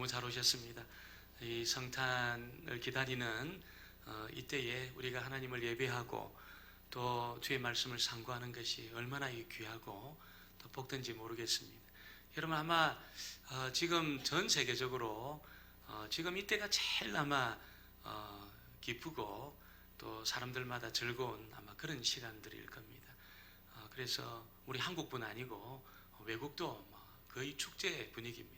너무 잘 오셨습니다. 이 성탄을 기다리는 이때에 우리가 하나님을 예배하고 또 주의 말씀을 상고하는 것이 얼마나 귀하고 또 복된지 모르겠습니다. 여러분 아마 지금 전 세계적으로 지금 이때가 제일 아마 기쁘고 또 사람들마다 즐거운 아마 그런 시간들일 겁니다. 그래서 우리 한국뿐 아니고 외국도 거의 축제 분위기입니다.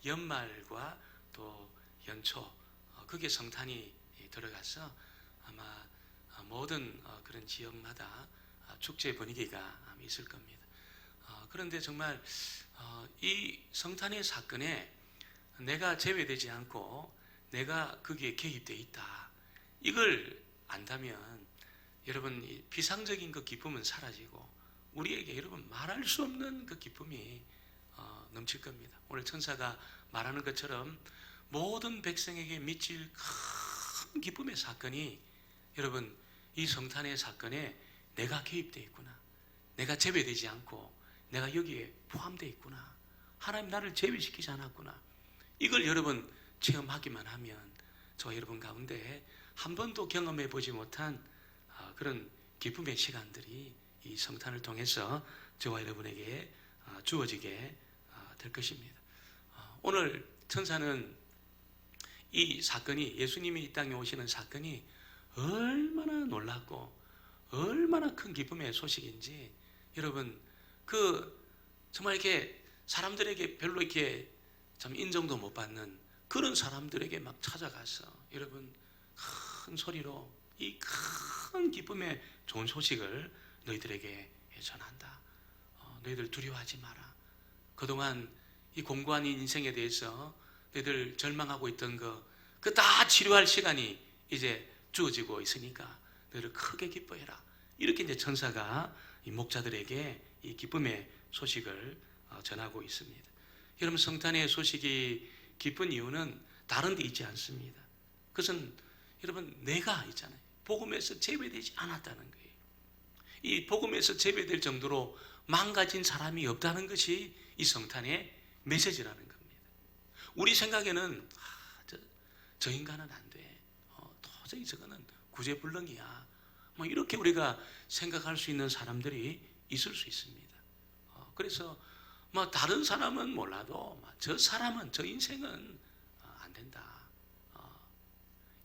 연말과 또 연초 그게 성탄이 들어가서 아마 모든 그런 지역마다 축제 분위기가 있을 겁니다. 그런데 정말 이 성탄의 사건에 내가 제외되지 않고 내가 거기에 개입되어 있다, 이걸 안다면 여러분 이 비상적인 그 기쁨은 사라지고 우리에게 여러분 말할 수 없는 그 기쁨이 넘칠 겁니다. 오늘 천사가 말하는 것처럼 모든 백성에게 미칠 큰 기쁨의 사건이 여러분 이 성탄의 사건에 내가 개입되어 있구나, 내가 제외되지 않고 내가 여기에 포함되어 있구나, 하나님 나를 제외시키지 않았구나, 이걸 여러분 체험하기만 하면 저와 여러분 가운데 한 번도 경험해 보지 못한 그런 기쁨의 시간들이 이 성탄을 통해서 저와 여러분에게 주어지게 될 것입니다. 오늘 천사는 이 사건이, 예수님이 이 땅에 오시는 사건이 얼마나 놀랍고 얼마나 큰 기쁨의 소식인지 여러분 정말 이렇게 사람들에게 별로 이렇게 참 인정도 못 받는 그런 사람들에게 막 찾아가서 여러분 큰 소리로 이 큰 기쁨의 좋은 소식을 너희들에게 전한다. 너희들 두려워하지 마라. 그동안 이 공고한 인생에 대해서 너희들 절망하고 있던 그 다 치료할 시간이 이제 주어지고 있으니까 너희들 크게 기뻐해라. 이렇게 이제 천사가 이 목자들에게 이 기쁨의 소식을 전하고 있습니다. 여러분 성탄의 소식이 기쁜 이유는 다른 데 있지 않습니다. 그것은 여러분 내가 있잖아요. 복음에서 제외되지 않았다는 거예요. 이 복음에서 제외될 정도로 망가진 사람이 없다는 것이 이 성탄의 메시지라는 겁니다. 우리 생각에는 저 인간은 안 돼. 도저히 저거는 구제불능이야. 이렇게 우리가 생각할 수 있는 사람들이 있을 수 있습니다. 그래서 다른 사람은 몰라도 저 사람은, 저 인생은 안 된다.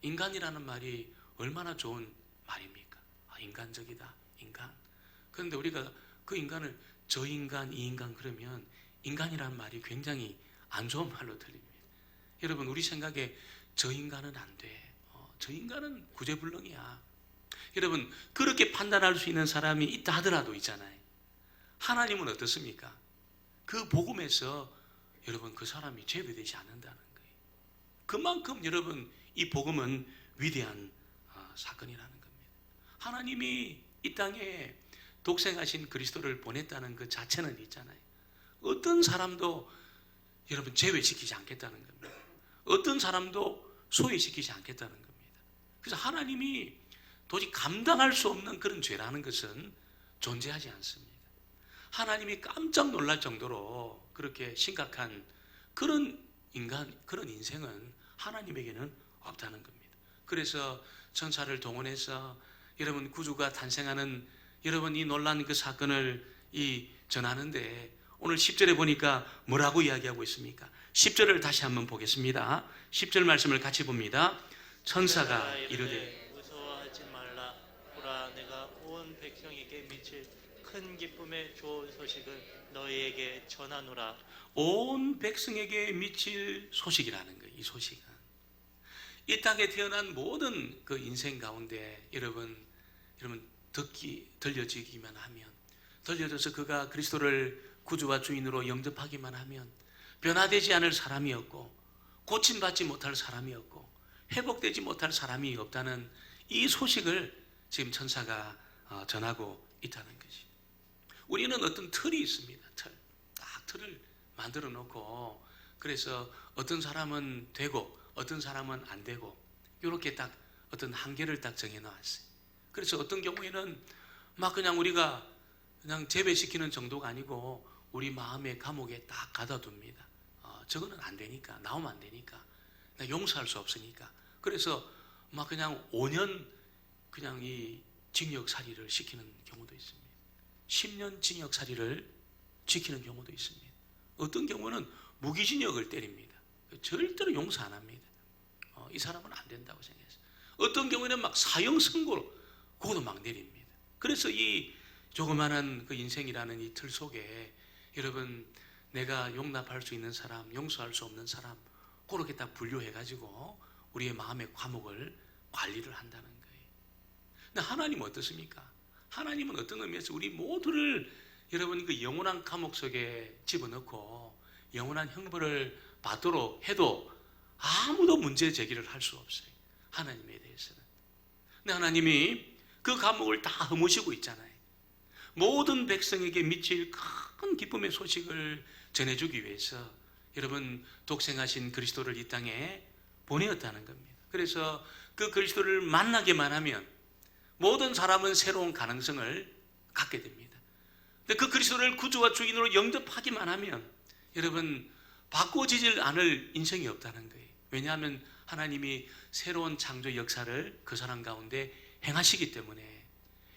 인간이라는 말이 얼마나 좋은 말입니까? 인간적이다, 인간. 그런데 우리가 그 인간을 저 인간, 이 인간 그러면 인간이라는 말이 굉장히 안 좋은 말로 들립니다. 여러분 우리 생각에 저 인간은 안 돼. 저 인간은 구제불능이야. 여러분 그렇게 판단할 수 있는 사람이 있다 하더라도 있잖아요. 하나님은 어떻습니까? 그 복음에서 여러분 그 사람이 제외되지 않는다는 거예요. 그만큼 여러분 이 복음은 위대한 사건이라는 겁니다. 하나님이 이 땅에 독생하신 그리스도를 보냈다는 그 자체는 있잖아요. 어떤 사람도 여러분 제외시키지 않겠다는 겁니다. 어떤 사람도 소외시키지 않겠다는 겁니다. 그래서 하나님이 도저히 감당할 수 없는 그런 죄라는 것은 존재하지 않습니다. 하나님이 깜짝 놀랄 정도로 그렇게 심각한 그런 그런 인생은 하나님에게는 없다는 겁니다. 그래서 천사를 동원해서 여러분 구주가 탄생하는 여러분 이 놀란 그 사건을 전하는데 오늘 10절에 보니까 뭐라고 이야기하고 있습니까? 10절을 다시 한번 보겠습니다. 10절 말씀을 같이 봅니다. 천사가 이르되 무서워하지 말라. 보라 내가 온 백성에게 미칠 큰 기쁨의 좋은 소식을 너희에게 전하노라. 온 백성에게 미칠 소식이라는 거예요. 이 소식은 이 땅에 태어난 모든 그 인생 가운데 여러분 들려지기만 하면, 들려져서 그가 그리스도를 구주와 주인으로 영접하기만 하면 변화되지 않을 사람이 없고 고침받지 못할 사람이 없고 회복되지 못할 사람이 없다는 이 소식을 지금 천사가 전하고 있다는 것이. 우리는 어떤 틀이 있습니다. 딱 틀을 만들어 놓고 그래서 어떤 사람은 되고 어떤 사람은 안 되고 이렇게 딱 어떤 한계를 딱 정해 놨어요. 그래서 어떤 경우에는 그냥 우리가 그냥 제외시키는 정도가 아니고 우리 마음의 감옥에 딱 가둬둡니다. 저거는 안 되니까, 나오면 안 되니까, 나 용서할 수 없으니까. 그래서 막 그냥 5년 그냥 이 징역살이를 시키는 경우도 있습니다. 10년 징역살이를 지키는 경우도 있습니다. 어떤 경우는 무기징역을 때립니다. 절대로 용서 안 합니다. 이 사람은 안 된다고 생각했어요. 어떤 경우에는 막 사형 선고를 그것도 막 내립니다. 그래서 이 조그마한 그 인생이라는 이 틀 속에 여러분, 내가 용납할 수 있는 사람, 용서할 수 없는 사람, 그렇게 딱 분류해가지고 우리의 마음의 과목을 관리를 한다는 거예요. 근데 하나님은 어떻습니까? 하나님은 어떤 의미에서 우리 모두를 여러분 그 영원한 감옥 속에 집어넣고 영원한 형벌을 받도록 해도 아무도 문제 제기를 할 수 없어요. 하나님에 대해서는. 근데 하나님이 그 감옥을 다 허무시고 있잖아요. 모든 백성에게 미칠 큰 기쁨의 소식을 전해주기 위해서 여러분 독생하신 그리스도를 이 땅에 보내었다는 겁니다. 그래서 그 그리스도를 만나게만 하면 모든 사람은 새로운 가능성을 갖게 됩니다. 근데 그 그리스도를 구주와 주인으로 영접하기만 하면 여러분 바꿔지질 않을 인생이 없다는 거예요. 왜냐하면 하나님이 새로운 창조 역사를 그 사람 가운데 행하시기 때문에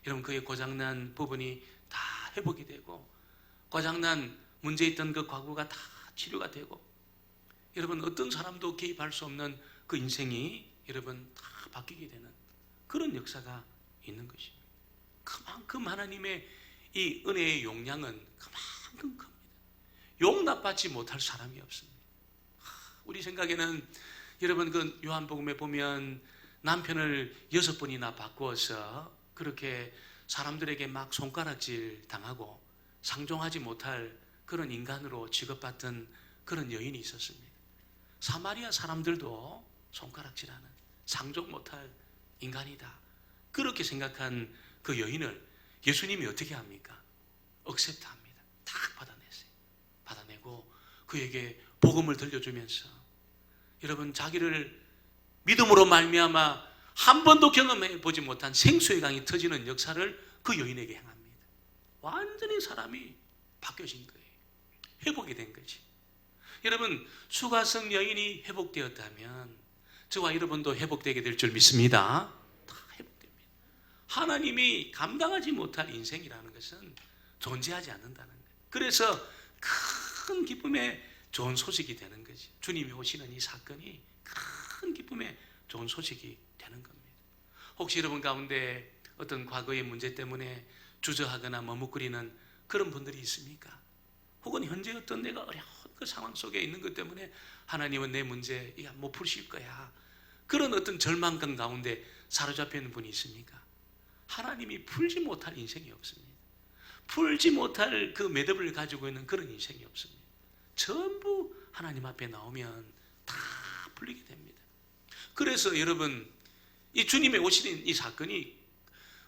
여러분 그의 고장난 부분이 다 회복이 되고 고장난 문제 있던 그 과거가 다 치료가 되고 여러분 어떤 사람도 개입할 수 없는 그 인생이 여러분 다 바뀌게 되는 그런 역사가 있는 것입니다. 그만큼 하나님의 이 은혜의 용량은 그만큼 큽니다. 용납받지 못할 사람이 없습니다. 우리 생각에는 여러분 그 요한복음에 보면 남편을 6번이나 바꾸어서 그렇게 사람들에게 막 손가락질 당하고 상종하지 못할 그런 인간으로 취급받던 그런 여인이 있었습니다. 사마리아 사람들도 손가락질하는 상종 못할 인간이다. 그렇게 생각한 그 여인을 예수님이 어떻게 합니까? 억셉트합니다. 딱 받아냈어요. 받아내고 그에게 복음을 들려주면서 여러분 자기를 믿음으로 말미암아 한 번도 경험해 보지 못한 생수의 강이 터지는 역사를 그 여인에게 행합니다. 완전히 사람이 바뀌어진 거예요. 회복이 된 거지. 여러분 수가성 여인이 회복되었다면 저와 여러분도 회복되게 될 줄 믿습니다. 다 회복됩니다. 하나님이 감당하지 못할 인생이라는 것은 존재하지 않는다는 거예요. 그래서 큰 기쁨의 좋은 소식이 되는 거지. 주님이 오시는 이 사건이 큰 기쁨의 좋은 소식이 되는 겁니다. 혹시 여러분 가운데 어떤 과거의 문제 때문에 주저하거나 머뭇거리는 그런 분들이 있습니까? 혹은 현재 어떤 내가 어려운 그 상황 속에 있는 것 때문에 하나님은 내 문제 못 푸실 거야. 그런 어떤 절망감 가운데 사로잡혀 있는 분이 있습니까? 하나님이 풀지 못할 인생이 없습니다. 풀지 못할 그 매듭을 가지고 있는 그런 인생이 없습니다. 전부 하나님 앞에 나오면 다 풀리게 됩니다. 그래서 여러분 이 주님의 오시는 이 사건이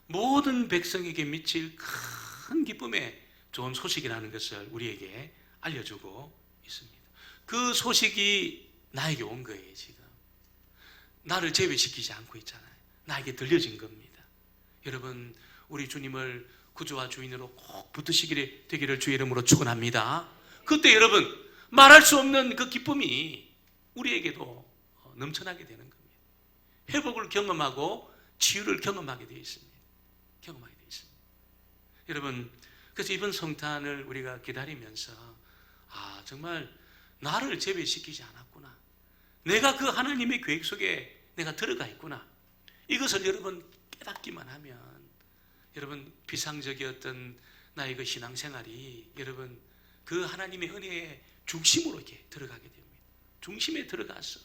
모든 백성에게 미칠 큰 기쁨의 좋은 소식이라는 것을 우리에게 알려주고 있습니다. 그 소식이 나에게 온 거예요. 지금 나를 제외시키지 않고 있잖아요. 나에게 들려진 겁니다. 여러분 우리 주님을 구주와 주인으로 꼭 붙드시기를 되기를 주의 이름으로 축원합니다. 그때 여러분 말할 수 없는 그 기쁨이 우리에게도 넘쳐나게 되는 겁니다. 회복을 경험하고 치유를 경험하게 되어 있습니다. 경험하게 되어 있습니다. 여러분 그래서 이번 성탄을 우리가 기다리면서 정말 나를 제외시키지 않았구나. 내가 그 하나님의 계획 속에 내가 들어가 있구나. 이것을 여러분 깨닫기만 하면 여러분 비상적이었던 나의 그 신앙생활이 여러분 그 하나님의 은혜의 중심으로 이렇게 들어가게 됩니다. 중심에 들어가서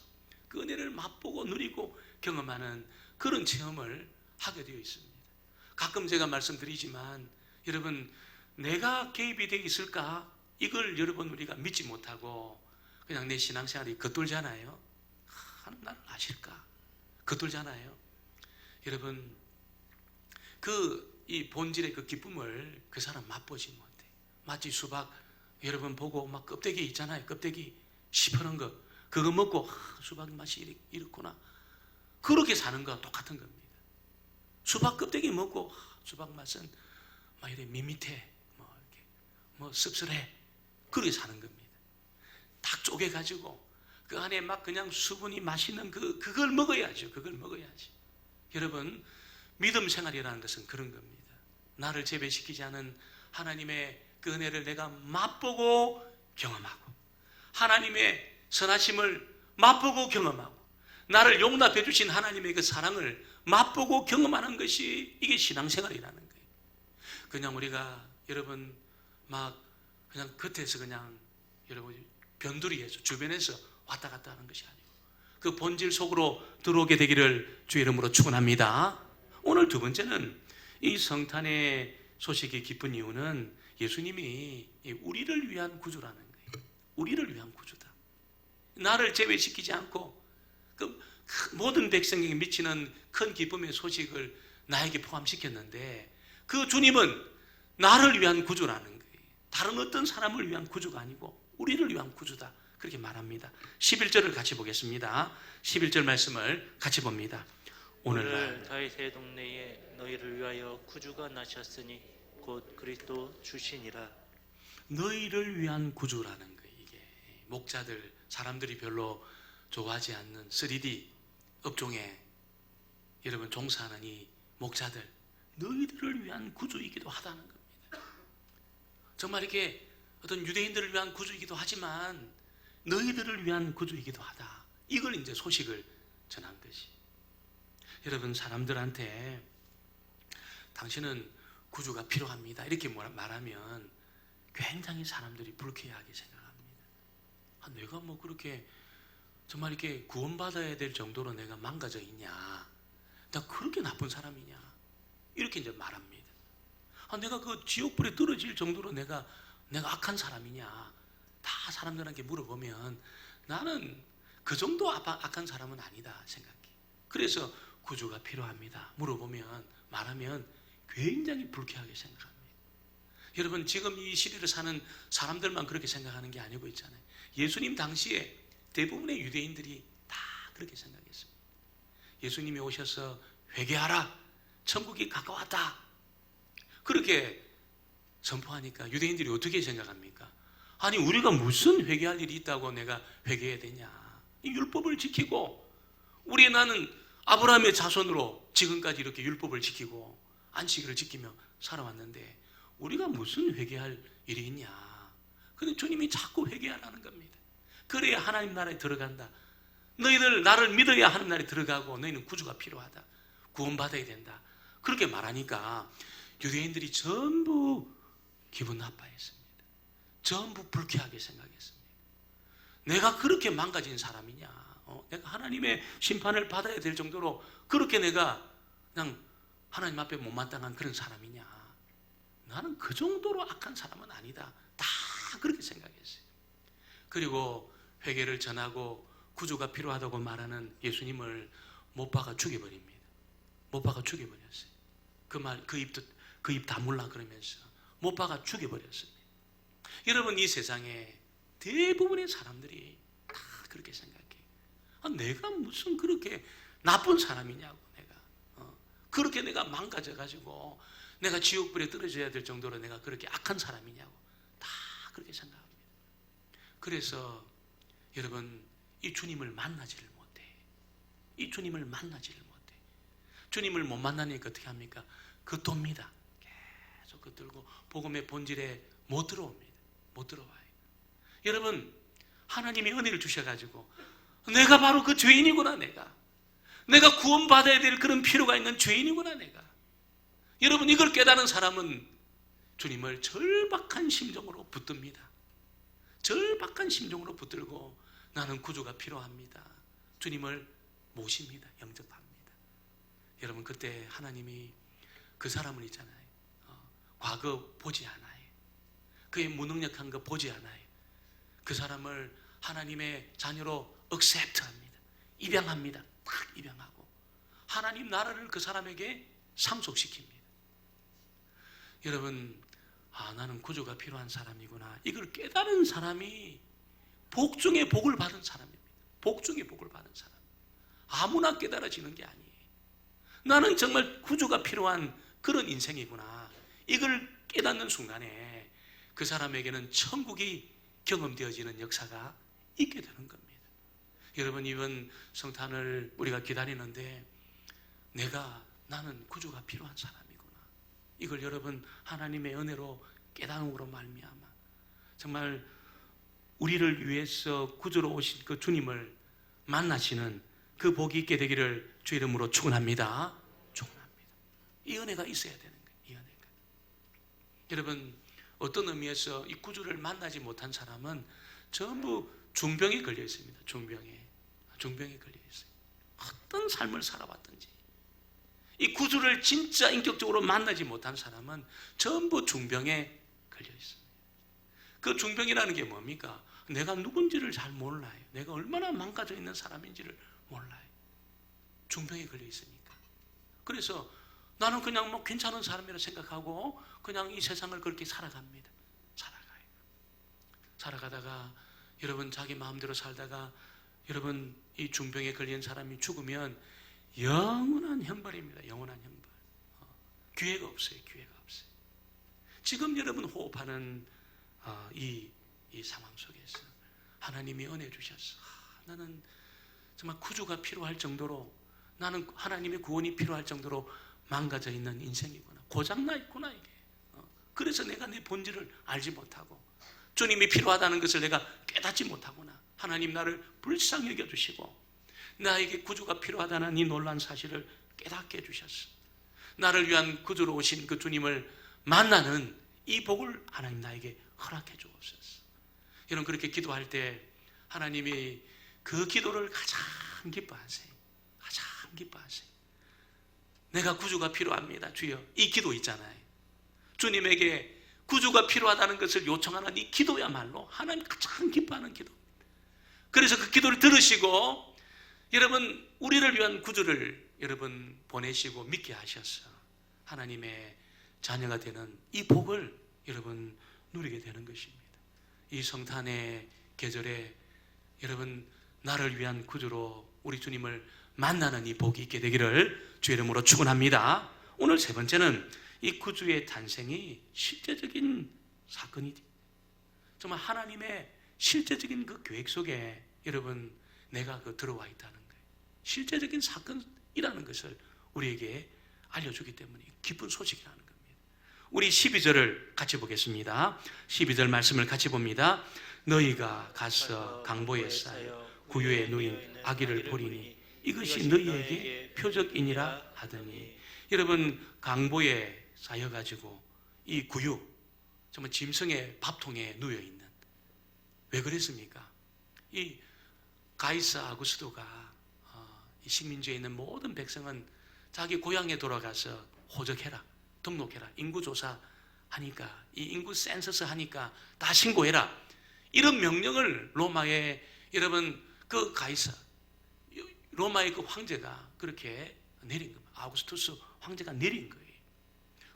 그 은혜를 맛보고 누리고 경험하는 그런 체험을 하게 되어 있습니다. 가끔 제가 말씀드리지만 여러분 내가 개입이 되어 있을까? 이걸 여러분 우리가 믿지 못하고 그냥 내 신앙생활이 겉돌잖아요. 하나님 나를 아실까? 겉돌잖아요. 여러분 이 본질의 그 기쁨을 그 사람 맛보지 못해. 마치 수박 여러분 보고 막 껍데기 있잖아요. 껍데기 시퍼런 거 그거 먹고 수박 맛이 이렇구나. 그렇게 사는 거와 똑같은 겁니다. 수박 껍데기 먹고 수박 맛은 막 이렇게 밋밋해, 뭐 씁쓸해. 그렇게 사는 겁니다. 딱 쪼개가지고 그 안에 막 그냥 수분이 맛있는 그걸 먹어야죠. 그걸 먹어야지. 여러분, 믿음 생활이라는 것은 그런 겁니다. 나를 재배시키지 않은 하나님의 그 은혜를 내가 맛보고 경험하고, 하나님의 선하심을 맛보고 경험하고, 나를 용납해 주신 하나님의 그 사랑을 맛보고 경험하는 것이 이게 신앙생활이라는 거예요. 그냥 우리가 여러분 막 그냥 겉에서 그냥 여러분 변두리에서 주변에서 왔다 갔다 하는 것이 아니고 그 본질 속으로 들어오게 되기를 주의 이름으로 축원합니다. 오늘 두 번째는 이 성탄의 소식이 기쁜 이유는 예수님이 우리를 위한 구주라는 거예요. 우리를 위한 구주다. 나를 제외시키지 않고 그 모든 백성에게 미치는 큰 기쁨의 소식을 나에게 포함시켰는데 그 주님은 나를 위한 구주라는 거예요. 다른 어떤 사람을 위한 구주가 아니고 우리를 위한 구주다. 그렇게 말합니다. 11절을 같이 보겠습니다. 11절 말씀을 같이 봅니다. 오늘 다윗의 동네에 너희를 위하여 구주가 나셨으니 곧 그리스도 주시니라. 너희를 위한 구주라는 거예요. 이게 목자들, 사람들이 별로 좋아하지 않는 3D 업종에 여러분 종사하는 이 목자들, 너희들을 위한 구주이기도 하다는 겁니다. 정말 이렇게 어떤 유대인들을 위한 구주이기도 하지만 너희들을 위한 구주이기도 하다. 이걸 이제 소식을 전한 것이. 여러분, 사람들한테 당신은 구주가 필요합니다 이렇게 말하면 굉장히 사람들이 불쾌하게 생각합니다. 내가 뭐 그렇게 정말 이렇게 구원받아야 될 정도로 내가 망가져 있냐, 나 그렇게 나쁜 사람이냐, 이렇게 이제 말합니다. 내가 그 지옥불에 떨어질 정도로 내가 악한 사람이냐, 다 사람들한테 물어보면 나는 그 정도 악한 사람은 아니다 생각해. 그래서 구주가 필요합니다 물어보면 말하면 굉장히 불쾌하게 생각합니다. 여러분, 지금 이 시대를 사는 사람들만 그렇게 생각하는 게 아니고 있잖아요. 예수님 당시에 대부분의 유대인들이 다 그렇게 생각했습니다. 예수님이 오셔서 회개하라, 천국이 가까웠다, 그렇게 선포하니까 유대인들이 어떻게 생각합니까? 아니, 우리가 무슨 회개할 일이 있다고 내가 회개해야 되냐, 이 율법을 지키고 나는 아브라함의 자손으로 지금까지 이렇게 율법을 지키고 안식일을 지키며 살아왔는데 우리가 무슨 회개할 일이 있냐. 근데 주님이 자꾸 회개하라는 겁니다. 그래야 하나님 나라에 들어간다. 너희들 나를 믿어야 하나님 나라에 들어가고 너희는 구주가 필요하다, 구원받아야 된다, 그렇게 말하니까 유대인들이 전부 기분 나빠했습니다. 전부 불쾌하게 생각했습니다. 내가 그렇게 망가진 사람이냐, 내가 하나님의 심판을 받아야 될 정도로 그렇게 내가 그냥 하나님 앞에 못마땅한 그런 사람이냐, 나는 그 정도로 악한 사람은 아니다, 다 그렇게 생각했어요. 그리고 회개를 전하고 구주가 필요하다고 말하는 예수님을 못 박아 죽여버립니다. 못 박아 죽여버렸어요. 그 입 다물라 그러면서 못 박아 죽여버렸습니다. 여러분, 이 세상에 대부분의 사람들이 다 그렇게 생각해요. 내가 무슨 그렇게 나쁜 사람이냐고, 그렇게 내가 망가져가지고 내가 지옥불에 떨어져야 될 정도로 내가 그렇게 악한 사람이냐고 다 그렇게 생각합니다. 그래서 여러분, 이 주님을 만나지를 못해. 이 주님을 만나지를 못해. 주님을 못 만나니까 어떻게 합니까? 겉돕니다. 계속 겉들고 복음의 본질에 못 들어옵니다. 못 들어와요. 여러분, 하나님이 은혜를 주셔가지고 내가 바로 그 죄인이구나, 내가 구원받아야 될 그런 필요가 있는 죄인이구나, 내가. 여러분, 이걸 깨달은 사람은 주님을 절박한 심정으로 붙듭니다. 절박한 심정으로 붙들고 나는 구주가 필요합니다, 주님을 모십니다. 영접합니다. 여러분, 그때 하나님이 그 사람을 있잖아요, 과거 보지 않아요. 그의 무능력한 거 보지 않아요. 그 사람을 하나님의 자녀로 억셉트합니다. 입양합니다. 딱 입양하고 하나님 나라를 그 사람에게 상속시킵니다. 여러분, 나는 구주가 필요한 사람이구나, 이걸 깨달은 사람이 복 중에 복을 받은 사람입니다. 복 중에 복을 받은 사람. 아무나 깨달아지는 게 아니에요. 나는 정말 구주가 필요한 그런 인생이구나, 이걸 깨닫는 순간에 그 사람에게는 천국이 경험되어지는 역사가 있게 되는 겁니다. 여러분, 이번 성탄을 우리가 기다리는데 나는 구주가 필요한 사람이구나. 이걸 여러분 하나님의 은혜로 깨달음으로 말미암아 정말 우리를 위해서 구주로 오신 그 주님을 만나시는 그 복이 있게 되기를 주 이름으로 축원합니다. 축원합니다. 이 은혜가 있어야 되는 거예요. 이 은혜가. 여러분, 어떤 의미에서 이 구주를 만나지 못한 사람은 전부 중병에 걸려 있습니다. 중병에 걸려 있어요. 어떤 삶을 살아왔든지 이 구주를 진짜 인격적으로 만나지 못한 사람은 전부 중병에 걸려 있습니다. 그 중병이라는 게 뭡니까? 내가 누군지를 잘 몰라요. 내가 얼마나 망가져 있는 사람인지를 몰라요. 중병에 걸려 있으니까. 그래서 나는 그냥 뭐 괜찮은 사람이라 생각하고 그냥 이 세상을 그렇게 살아갑니다. 살아가다가 여러분 자기 마음대로 살다가 여러분 이 중병에 걸린 사람이 죽으면 영원한 형벌입니다. 영원한 형벌. 기회가 없어요. 기회가 없어요. 지금 여러분 호흡하는 이 상황 속에서 하나님이 은혜 주셨어. 나는 정말 구주가 필요할 정도로, 나는 하나님의 구원이 필요할 정도로 망가져 있는 인생이구나. 고장나 있구나 이게. 그래서 내가 내 본질을 알지 못하고 주님이 필요하다는 것을 내가 깨닫지 못하구나. 하나님 나를 불쌍히 여겨주시고 나에게 구주가 필요하다는 이 놀라운 사실을 깨닫게 해주셨어. 나를 위한 구주로 오신 그 주님을 만나는 이 복을 하나님 나에게 허락해 주옵소서. 여러분, 그렇게 기도할 때 하나님이 그 기도를 가장 기뻐하세요. 가장 기뻐하세요. 내가 구주가 필요합니다. 주여. 이 기도 있잖아요. 주님에게 구주가 필요하다는 것을 요청하는 이 기도야말로 하나님 가장 기뻐하는 기도. 그래서 그 기도를 들으시고 여러분 우리를 위한 구주를 여러분 보내시고 믿게 하셔서 하나님의 자녀가 되는 이 복을 여러분 누리게 되는 것입니다. 이 성탄의 계절에 여러분 나를 위한 구주로 우리 주님을 만나는 이 복이 있게 되기를 주 이름으로 축원합니다. 오늘 세 번째는 이 구주의 탄생이 실제적인 사건이지. 정말 하나님의 실제적인 그 계획 속에 여러분 내가 들어와 있다는 거예요. 실제적인 사건이라는 것을 우리에게 알려주기 때문에 기쁜 소식이라는 겁니다. 우리 12절을 같이 보겠습니다. 12절 말씀을 같이 봅니다. 너희가 가서 강보에 쌓여 구유에 누인 아기를 보리니 이것이 너희에게 표적이니라 하더니, 여러분 강보에 쌓여가지고 이 구유, 정말 짐승의 밥통에 누워있는, 왜 그랬습니까? 이 가이사 아구스도가 이 식민지에 있는 모든 백성은 자기 고향에 돌아가서 호적해라, 등록해라, 인구조사 하니까, 이 인구 센서스 하니까 다 신고해라, 이런 명령을 로마의 여러분 그 가이사, 로마의 그 황제가 그렇게 내린 겁니다. 아우구스투스 황제가 내린 거예요.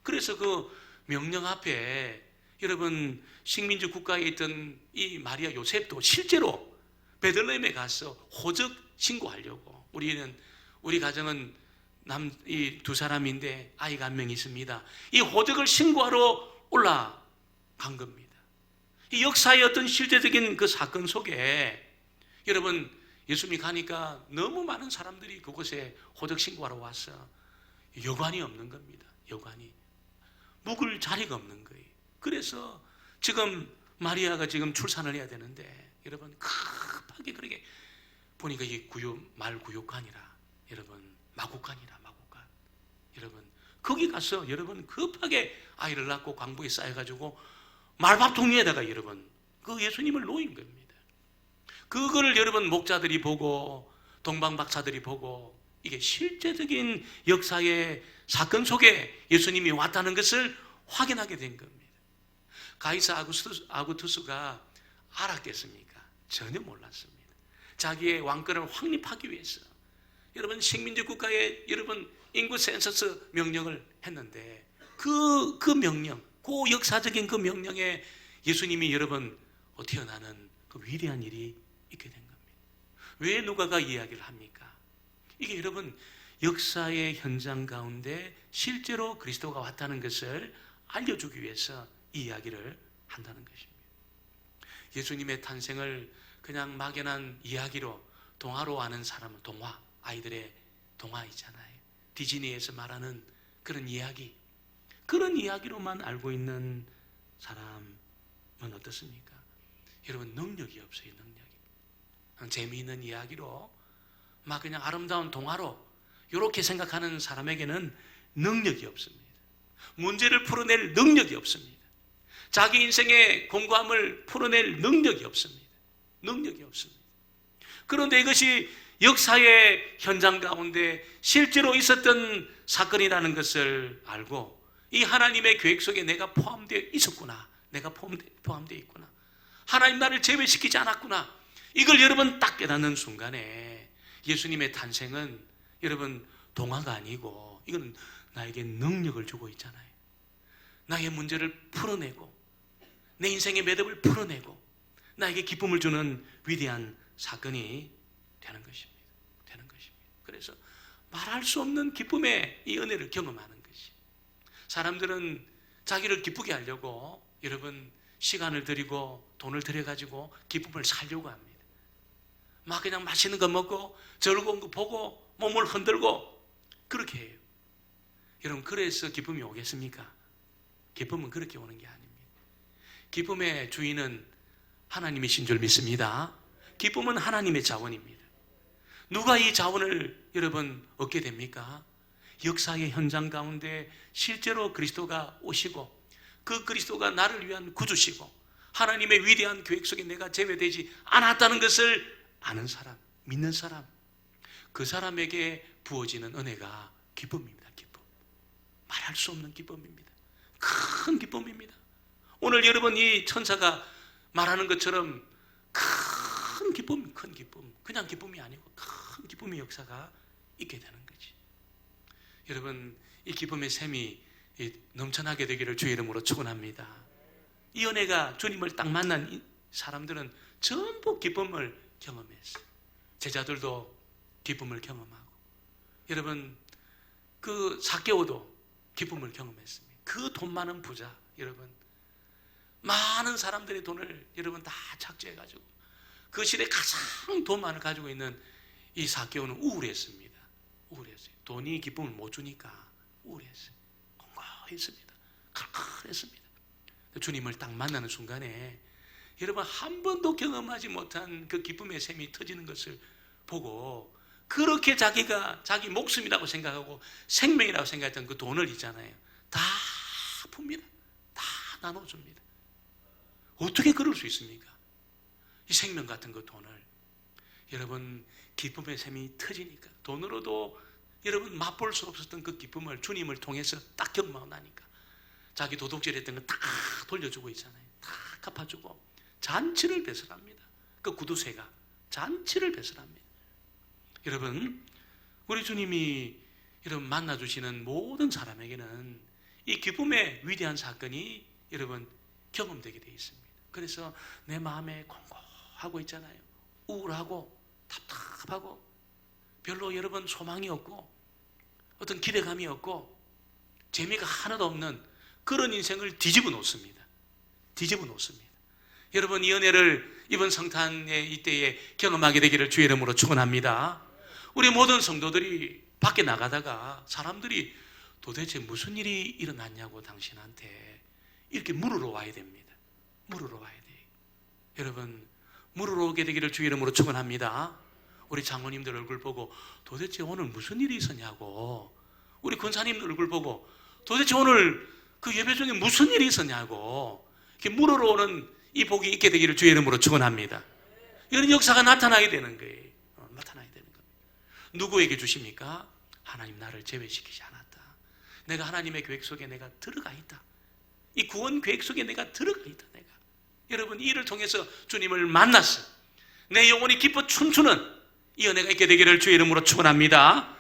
그래서 그 명령 앞에 여러분 식민지 국가에 있던 이 마리아 요셉도 실제로 베들레헴에 가서 호적 신고하려고, 우리 가정은 이 두 사람인데 아이가 한 명 있습니다. 이 호적을 신고하러 올라간 겁니다. 이 역사의 어떤 실제적인 그 사건 속에 여러분 예수님이 가니까 너무 많은 사람들이 그곳에 호적 신고하러 와서 여관이 없는 겁니다. 여관이 묵을 자리가 없는 거예요. 그래서 지금 마리아가 지금 출산을 해야 되는데 여러분 급하게 그렇게 보니까 이 말구육관이라 여러분 마구간이라 마구간, 여러분 거기 가서 여러분 급하게 아이를 낳고 광부에 쌓여가지고 말밥통 위에다가 여러분 그 예수님을 놓인 겁니다. 그거를 여러분 목자들이 보고 동방박사들이 보고 이게 실제적인 역사의 사건 속에 예수님이 왔다는 것을 확인하게 된 겁니다. 가이사 아구투스가 알았겠습니까? 전혀 몰랐습니다. 자기의 왕권을 확립하기 위해서 여러분 식민지 국가에 여러분 인구 센서스 명령을 했는데 그 명령, 그 역사적인 그 명령에 예수님이 여러분 태어나는 그 위대한 일이 있게 된 겁니다. 왜 누가가 이야기를 합니까? 이게 여러분 역사의 현장 가운데 실제로 그리스도가 왔다는 것을 알려주기 위해서 이 이야기를 한다는 것입니다. 예수님의 탄생을 그냥 막연한 이야기로 동화로 아는 사람은 동화, 아이들의 동화 있잖아요. 디즈니에서 말하는 그런 이야기, 그런 이야기로만 알고 있는 사람은 어떻습니까? 여러분, 능력이 없어요. 능력이. 재미있는 이야기로 막 그냥 아름다운 동화로 이렇게 생각하는 사람에게는 능력이 없습니다. 문제를 풀어낼 능력이 없습니다. 자기 인생의 공고함을 풀어낼 능력이 없습니다. 능력이 없습니다. 그런데 이것이 역사의 현장 가운데 실제로 있었던 사건이라는 것을 알고 이 하나님의 계획 속에 내가 포함되어 있었구나. 내가 포함되어 있구나. 하나님 나를 제외시키지 않았구나. 이걸 여러분 딱 깨닫는 순간에 예수님의 탄생은 여러분 동화가 아니고 이건 나에게 능력을 주고 있잖아요. 나의 문제를 풀어내고 내 인생의 매듭을 풀어내고 나에게 기쁨을 주는 위대한 사건이 되는 것입니다. 되는 것입니다. 그래서 말할 수 없는 기쁨의 이 은혜를 경험하는 것이. 사람들은 자기를 기쁘게 하려고 여러분 시간을 들이고 돈을 들여가지고 기쁨을 살려고 합니다. 막 그냥 맛있는 거 먹고 즐거운 거 보고 몸을 흔들고 그렇게 해요. 여러분, 그래서 기쁨이 오겠습니까? 기쁨은 그렇게 오는 게 아닙니다. 기쁨의 주인은 하나님이신 줄 믿습니다. 기쁨은 하나님의 자원입니다. 누가 이 자원을 여러분 얻게 됩니까? 역사의 현장 가운데 실제로 그리스도가 오시고 그 그리스도가 나를 위한 구주시고 하나님의 위대한 계획 속에 내가 제외되지 않았다는 것을 아는 사람, 믿는 사람, 그 사람에게 부어지는 은혜가 기쁨입니다. 기쁨. 말할 수 없는 기쁨입니다. 큰 기쁨입니다. 오늘 여러분 이 천사가 말하는 것처럼 큰 기쁨, 큰 기쁨, 그냥 기쁨이 아니고 큰 기쁨의 역사가 있게 되는 거지. 여러분, 이 기쁨의 샘이 넘쳐나게 되기를 주의 이름으로 축원합니다. 이 은혜가 주님을 딱 만난 사람들은 전부 기쁨을 경험했어요. 제자들도 기쁨을 경험하고, 여러분 그 삭개오도 기쁨을 경험했습니다. 그 돈 많은 부자, 여러분 많은 사람들의 돈을 여러분 다 착취해가지고 그 시대 가장 돈 많을 가지고 있는 이 삭개오는 우울했습니다. 우울했어요. 돈이 기쁨을 못 주니까 우울했어요. 공고했습니다. 칼칼했습니다. 주님을 딱 만나는 순간에 여러분 한 번도 경험하지 못한 그 기쁨의 샘이 터지는 것을 보고 그렇게 자기가 자기 목숨이라고 생각하고 생명이라고 생각했던 그 돈을 있잖아요. 다 풉니다. 다 나눠줍니다. 어떻게 그럴 수 있습니까? 이 생명 같은 그 돈을. 여러분 기쁨의 샘이 터지니까 돈으로도 여러분 맛볼 수 없었던 그 기쁨을 주님을 통해서 딱 경험하고 나니까 자기 도둑질했던 거 다 돌려주고 있잖아요. 다 갚아주고 잔치를 배설합니다. 그 구두쇠가 잔치를 배설합니다. 여러분 우리 주님이 여러분 만나주시는 모든 사람에게는 이 기쁨의 위대한 사건이 여러분 경험되게 되어 있습니다. 그래서 내 마음에 공고하고 있잖아요. 우울하고 답답하고 별로 여러분 소망이 없고 어떤 기대감이 없고 재미가 하나도 없는 그런 인생을 뒤집어 놓습니다. 뒤집어 놓습니다. 여러분 이 은혜를 이번 성탄의 이때에 경험하게 되기를 주의 이름으로 축원합니다. 우리 모든 성도들이 밖에 나가다가 사람들이 도대체 무슨 일이 일어났냐고 당신한테 이렇게 물으러 와야 됩니다. 물으러 와야 돼요. 여러분 물으러 오게 되기를 주의 이름으로 축원합니다. 우리 장로님들 얼굴 보고 도대체 오늘 무슨 일이 있었냐고, 우리 권사님 얼굴 보고 도대체 오늘 그 예배 중에 무슨 일이 있었냐고 이렇게 물으러 오는 이 복이 있게 되기를 주의 이름으로 축원합니다. 이런 역사가 나타나게 되는 거예요. 나타나게 되는 겁니다. 누구에게 주십니까? 하나님 나를 제외시키지 않았다. 내가 하나님의 계획 속에 내가 들어가 있다. 이 구원 계획 속에 내가 들어가 있다. 내가 여러분 이 일을 통해서 주님을 만났어. 내 영혼이 기뻐 춤추는 이 은혜가 있게 되기를 주의 이름으로 축원합니다.